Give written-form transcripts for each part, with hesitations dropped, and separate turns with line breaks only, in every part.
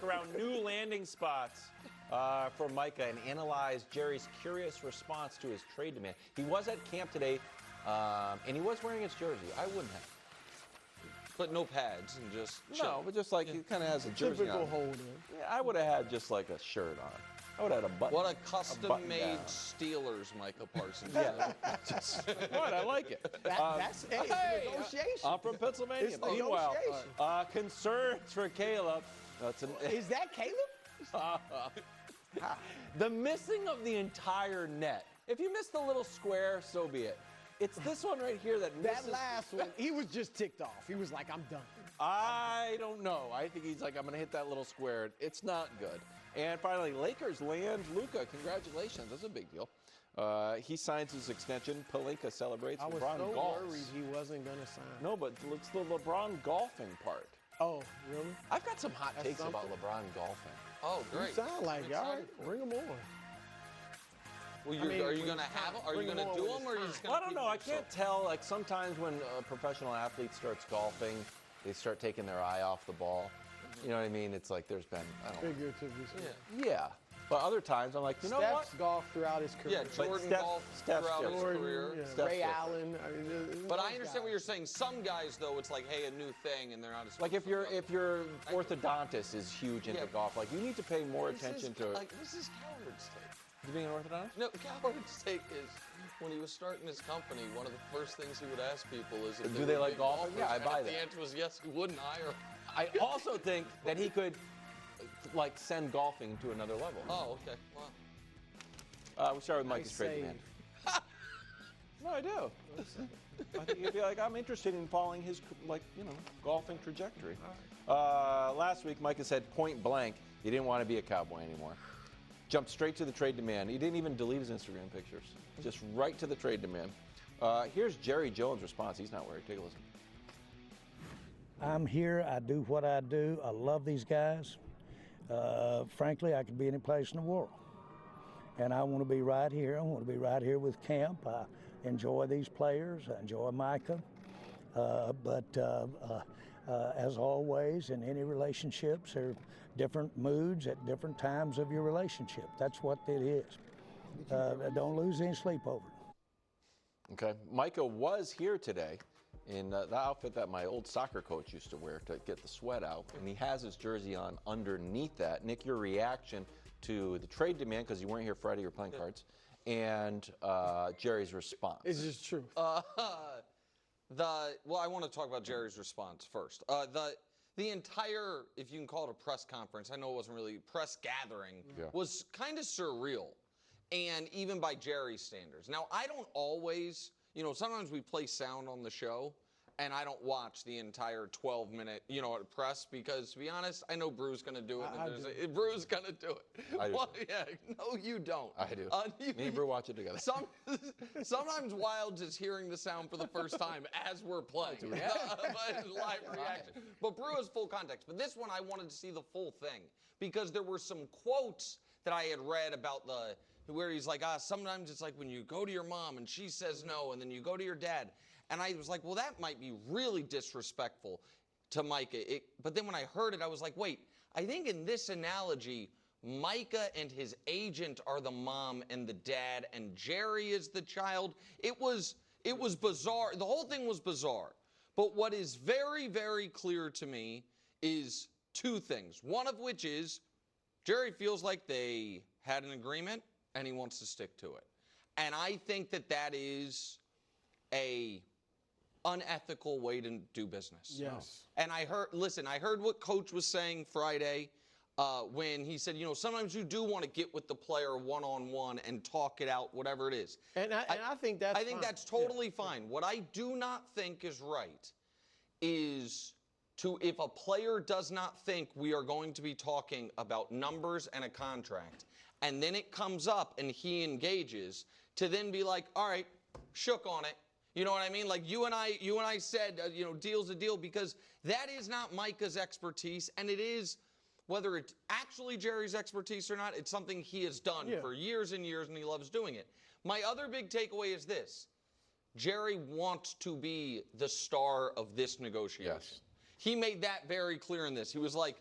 around new landing spots for Micah and analyze Jerry's curious response to his trade demand. He was at camp today, and he was wearing his jersey. I wouldn't have.
But no pads and just
No, but just like he kind of has a jersey
Typical
on.
holder.
Yeah, I would have had just like a shirt on. I would have had a button.
What a
button
custom-made
down.
Steelers Micah Parsons.
Yeah. What? I like it.
That's negotiation.
I'm from Pennsylvania.
It's
Meanwhile,
negotiation.
concerns for Caleb.
Is that Caleb?
The missing of the entire net. If you miss the little square, so be it. It's this one right here that misses.
That last one, he was just ticked off. He was like, I'm done.
I don't know. I think he's like, I'm going to hit that little square. It's not good. And finally, Lakers land Luka. Congratulations. That's a big deal. He signs his extension. Pelinka celebrates.
I was
LeBron
so
golfs.
worried he wasn't going to sign.
No, but it's the LeBron golfing part.
Oh, really?
I've got some hot takes about LeBron golfing.
Oh, great.
You sound like it. All right, bring him on.
Well, are you going to have them? Are you going to do them, or are you just going to?
Well, I don't know. I can't tell. Like sometimes when a professional athlete starts golfing, they start taking their eye off the ball. You know what I mean? It's like there's been, I don't know.
Figuratively.
Yeah. But other times I'm like, you know what?
Steph's golfed throughout his career.
Yeah, Jordan golfed throughout his career.
Yeah, Ray Allen.
But I understand what you're saying. Some guys, though, it's like, hey, a new thing, and they're not as
like if your orthodontist is huge into golf, like you need to pay more attention to.
Like this is Coward's take.
You being an orthodontist?
No, Coward's take is when he was starting his company, one of the first things he would ask people is,
do they like golfing? Yeah, I buy that.
The answer was yes. He wouldn't hire.
I also think that he could, like, send golfing to another level.
Oh, okay. Wow.
We start with Micah's trade demand. No, I do. I think you'd be like, I'm interested in following his, like, golfing trajectory. Last week, Micah said point blank he didn't want to be a Cowboy anymore. Jumped straight to the trade demand. He didn't even delete his Instagram pictures. Just right to the trade demand. Here's Jerry Jones' response. He's not worried. Take a listen.
I'm here. I do what I do. I love these guys. Frankly, I could be any place in the world. And I want to be right here. I want to be right here with camp. I enjoy these players. I enjoy Micah. As always, in any relationships, there are different moods at different times of your relationship. That's what it is. Don't lose any sleep over it.
Okay. Micah was here today in the outfit that my old soccer coach used to wear to get the sweat out, and he has his jersey on underneath that. Nick, your reaction to the trade demand, because you weren't here Friday, you were playing cards, and Jerry's response.
It's just truth.
Well, I want to talk about Jerry's response first. The entire, if you can call it a press conference, I know it wasn't really a press gathering, was kind of surreal, and even by Jerry's standards. Now, I don't always, sometimes we play sound on the show, and I don't watch the entire 12-minute, press, because, to be honest, I know Brew's going to do it. Brew's going to do it.
I do.
Well, yeah, no, you don't.
I do. Me and Brew watch it together.
Sometimes wild just hearing the sound for the first time as we're playing. Live reaction. But Brew has full context. But this one, I wanted to see the full thing, because there were some quotes that I had read about where he's like, sometimes it's like when you go to your mom and she says no, and then you go to your dad. And I was like, well, that might be really disrespectful to Micah. But then when I heard it, I was like, wait, I think in this analogy, Micah and his agent are the mom and the dad, and Jerry is the child. It was bizarre. The whole thing was bizarre. But what is very, very clear to me is two things. One of which is Jerry feels like they had an agreement, and he wants to stick to it. And I think that is a unethical way to do business.
Yes.
And I heard what Coach was saying Friday when he said, sometimes you do want to get with the player one-on-one and talk it out, whatever it is.
And I think that's fine.
That's totally fine. What I do not think is right is if a player does not think we are going to be talking about numbers and a contract, and then it comes up and he engages, to then be like, all right, shook on it. You know what I mean? Like you and I said, deal's a deal, because that is not Micah's expertise, and it is, whether it's actually Jerry's expertise or not, it's something he has done for years and years, and he loves doing it. My other big takeaway is this. Jerry wants to be the star of this negotiation.
Yes.
He made that very clear in this. He was like,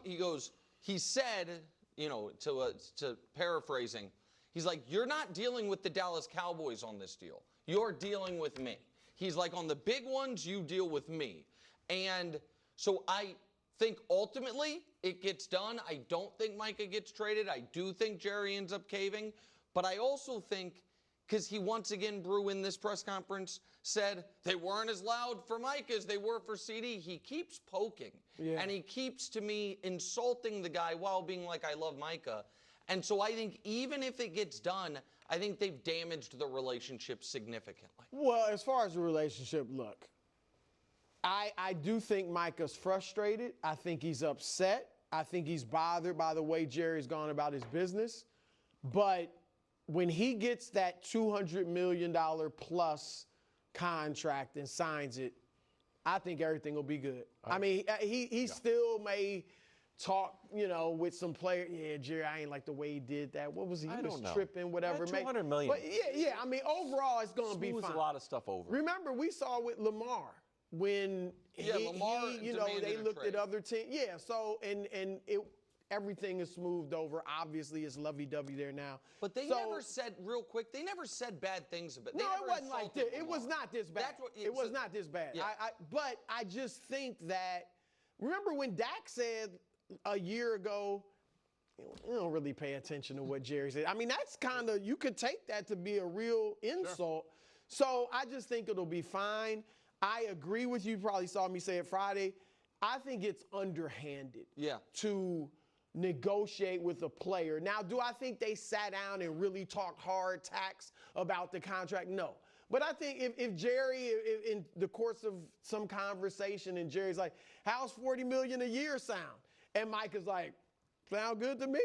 he goes, he said, to paraphrasing, he's like, you're not dealing with the Dallas Cowboys on this deal. You're dealing with me. He's like, on the big ones, you deal with me. And so I think ultimately it gets done. I don't think Micah gets traded. I do think Jerry ends up caving. But I also think, because he once again, Brew, in this press conference, said they weren't as loud for Micah as they were for CD. He keeps poking. Yeah. And he keeps, to me, insulting the guy while being like, I love Micah. And so I think even if it gets done, I think they've damaged the relationship significantly.
Well, as far as the relationship, look, I do think Micah's frustrated. I think he's upset. I think he's bothered by the way Jerry's gone about his business. But when he gets that $200 million plus contract and signs it, I think everything will be good. I mean, he still may talk, with some player. Yeah, Jerry, I ain't like the way he did that. What was he? He was tripping, whatever.
$200 million.
But yeah. I mean, overall, it's going to be fine.
A lot of stuff over.
Remember, we saw with Lamar when
Lamar
they looked at other teams. Yeah. So everything is smoothed over. Obviously, it's lovey-dovey there now.
But they never said, real quick, they never said bad things about it.
No, it wasn't like this. It was not this bad. It was not this bad.
Yeah.
But I just think that, remember when Dak said a year ago, you don't really pay attention to what Jerry said. I mean, that's kind of, you could take that to be a real insult. Sure. So I just think it'll be fine. I agree with you. You probably saw me say it Friday. I think it's underhanded to negotiate with a player. Now, do I think they sat down and really talked hard tacks about the contract? No. But I think if Jerry, in the course of some conversation, and Jerry's like, how's $40 million a year sound? And Mike is like, sound good to me.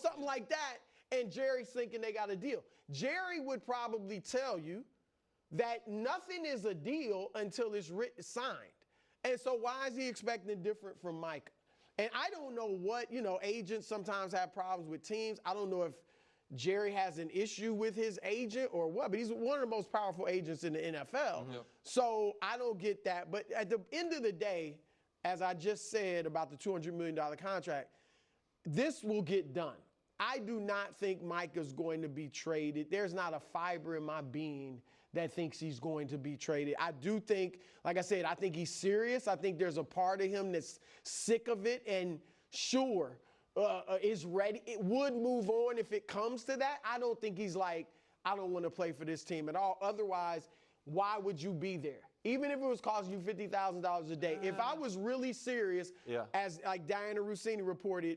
Something like that. And Jerry's thinking they got a deal. Jerry would probably tell you that nothing is a deal until it's signed. And so why is he expecting different from Micah? And I don't know what, agents sometimes have problems with teams. I don't know if Jerry has an issue with his agent or what, but he's one of the most powerful agents in the NFL. Mm-hmm. So I don't get that. But at the end of the day, as I just said about the $200 million contract, this will get done. I do not think Micah's going to be traded. There's not a fiber in my being that thinks he's going to be traded. I do think, like I said, I think he's serious. I think there's a part of him that's sick of it and sure is ready. It would move on if it comes to that. I don't think he's like, I don't want to play for this team at all. Otherwise, why would you be there? Even if it was costing you $50,000 a day. If I was really serious, as like Diana Rossini reported,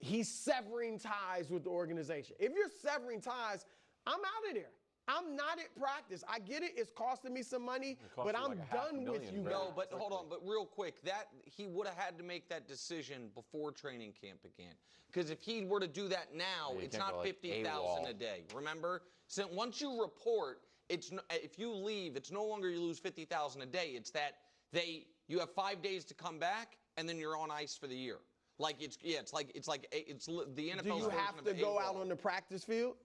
he's severing ties with the organization. If you're severing ties, I'm out of there. I'm not at practice. I get it. It's costing me some money, but I'm done with you guys.
No, but hold on. But real quick, that he would have had to make that decision before training camp began. Because if he were to do that now, it's not $50,000 a day. Remember? So once you report, if you leave, it's no longer you lose $50,000 a day. It's that you have 5 days to come back, and then you're on ice for the year. Like it's the NFL.
Do you have to go out on the practice field?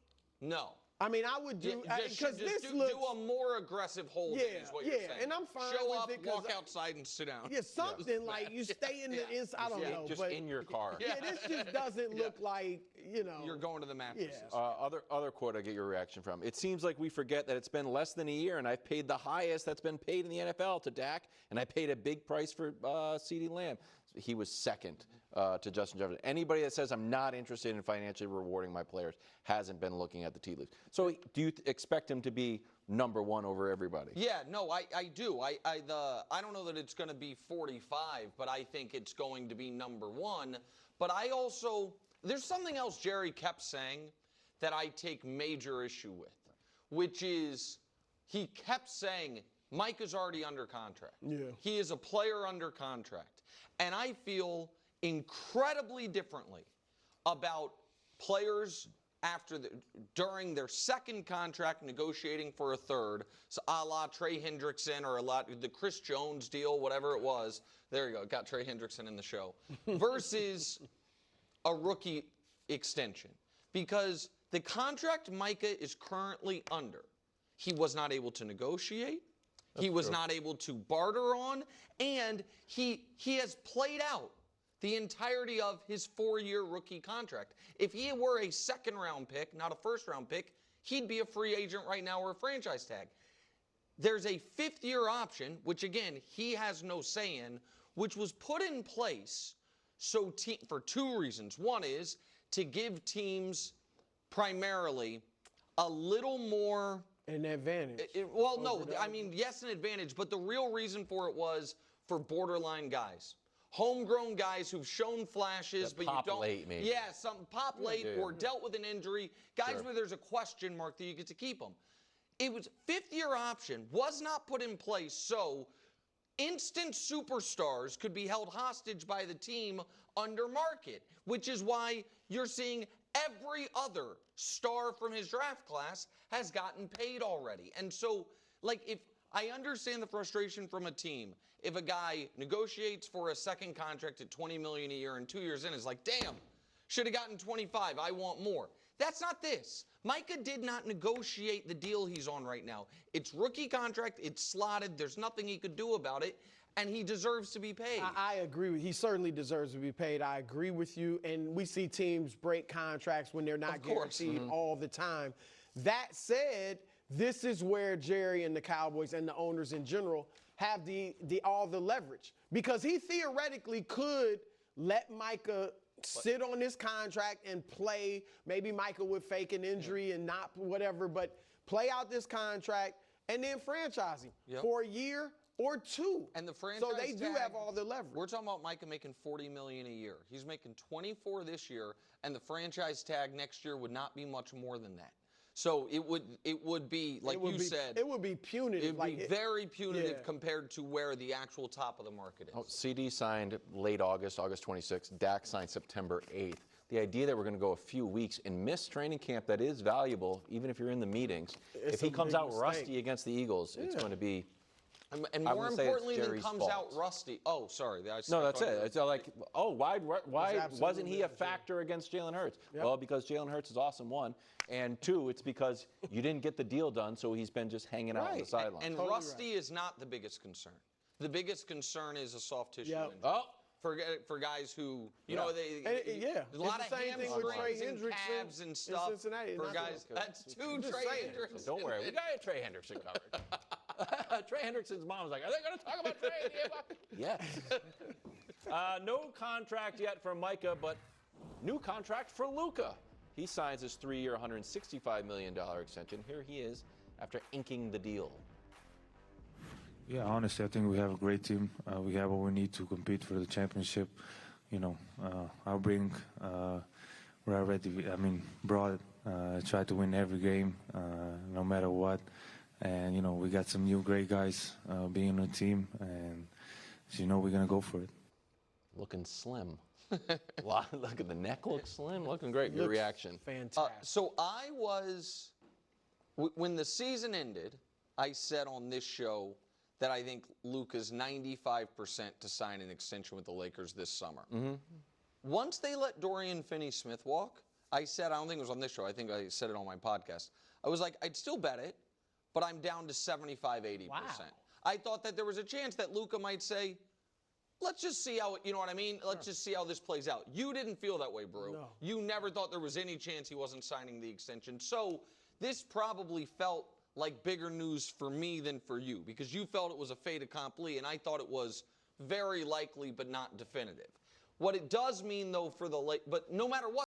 No.
I mean, I would do because
do a more aggressive holding is what you're saying.
And I'm fine
Show
with
up,
it.
Walk outside, and sit down.
Yeah, something like you stay in the inside. I don't know,
just in your car.
Yeah, this just doesn't look like
you're going to the mattresses.
Yeah.
Other quote I get your reaction from. It seems like we forget that it's been less than a year, and I've paid the highest that's been paid in the NFL to Dak, and I paid a big price for CeeDee Lamb. He was second to Justin Jefferson. Anybody that says I'm not interested in financially rewarding my players hasn't been looking at the tea leaves. So do you expect him to be number one over everybody?
Yeah, no, I do. I don't know that it's going to be 45, but I think it's going to be number one. But there's something else Jerry kept saying that I take major issue with, which is he kept saying Mike is already under contract.
Yeah.
He is a player under contract. And I feel incredibly differently about players during their second contract negotiating for a third, so a la Trey Hendrickson or the Chris Jones deal, whatever it was. There you go, got Trey Hendrickson in the show. Versus a rookie extension. Because the contract Micah is currently under, he was not able to negotiate. He was not able to barter on, and he has played out the entirety of his 4-year rookie contract. If he were a second-round pick, not a first-round pick, he'd be a free agent right now or a franchise tag. There's a 5th-year option, which, again, he has no say in, which was put in place for 2 reasons. One is to give teams primarily a little more...
An advantage.
Yes, an advantage, but the real reason for it was for borderline guys. Homegrown guys who've shown flashes, but you don't.
Late, maybe.
Yeah, some pop late or dealt with an injury. Guys where there's a question mark that you get to keep them. It was 5th-year option was not put in place so instant superstars could be held hostage by the team under market, which is why you're seeing every other star from his draft class has gotten paid already. And so, if I understand the frustration from a team, if a guy negotiates for a second contract at $20 million a year and 2 years in is like, damn, should have gotten 25, I want more. That's not this. Micah did not negotiate the deal he's on right now. It's rookie contract, it's slotted, there's nothing he could do about it, and he deserves to be paid.
I agree with you. He certainly deserves to be paid. I agree with you, and we see teams break contracts when they're not guaranteed all the time. That said, this is where Jerry and the Cowboys and the owners in general have all the leverage, because he theoretically could let Micah sit on this contract and play. Maybe Micah would fake an injury and not whatever, but play out this contract and then franchise him for a year or 2.
And the franchise
so they do have all the leverage.
We're talking about Micah making $40 million a year. He's making $24 this year, and the franchise tag next year would not be much more than that. So it would be, like you said.
It would be punitive.
It would be very punitive compared to where the actual top of the market is.
CD signed late August 26th. Dak signed September 8th. The idea that we're going to go a few weeks and miss training camp, that is valuable, even if you're in the meetings. If he comes out rusty against the Eagles, it's going to be...
And more importantly than comes out rusty. Oh, sorry.
No, that's it. It's like, why wasn't he a factor against Jalen Hurts? Yep. Well, because Jalen Hurts is awesome, 1. And 2, it's because you didn't get the deal done, so he's been just hanging out on the sideline.
And rusty is not the biggest concern. The biggest concern is a soft tissue injury.
Oh.
For guys who, you know, a lot of hamstrings and calves and stuff. For guys, that's 2 Trey Hendrickson.
Don't worry, we got a Trey Hendrickson covered. Trey Hendrickson's mom was like, "Are they going to talk about Trey?" Yes. No contract yet for Micah, but new contract for Luka. He signs his 3-year, $165 million extension. Here he is after inking the deal.
Yeah, honestly, I think we have a great team. We have what we need to compete for the championship. You know, our bring, we're already, brought, try to win every game, no matter what. And, you know, we got some new great guys being on the team, and, you know, we're going to go for it.
Looking slim. Look at the neck, looks slim. Looking great. Your reaction.
Fantastic.
So I was, when the season ended, I said on this show that I think Luka's 95% to sign an extension with the Lakers this summer. Mm-hmm. Once they let Dorian Finney-Smith walk, I said, I don't think it was on this show, I think I said it on my podcast, I was like, I'd still bet it, but I'm down to 75-80%.
Wow.
I thought that there was a chance that Luka might say, let's just see how, you know what I mean? Let's just see how this plays out. You didn't feel that way, Brew.
No.
You never thought there was any chance he wasn't signing the extension. So this probably felt like bigger news for me than for you, because you felt it was a fait accompli, and I thought it was very likely but not definitive. What it does mean, though, for the but no matter what,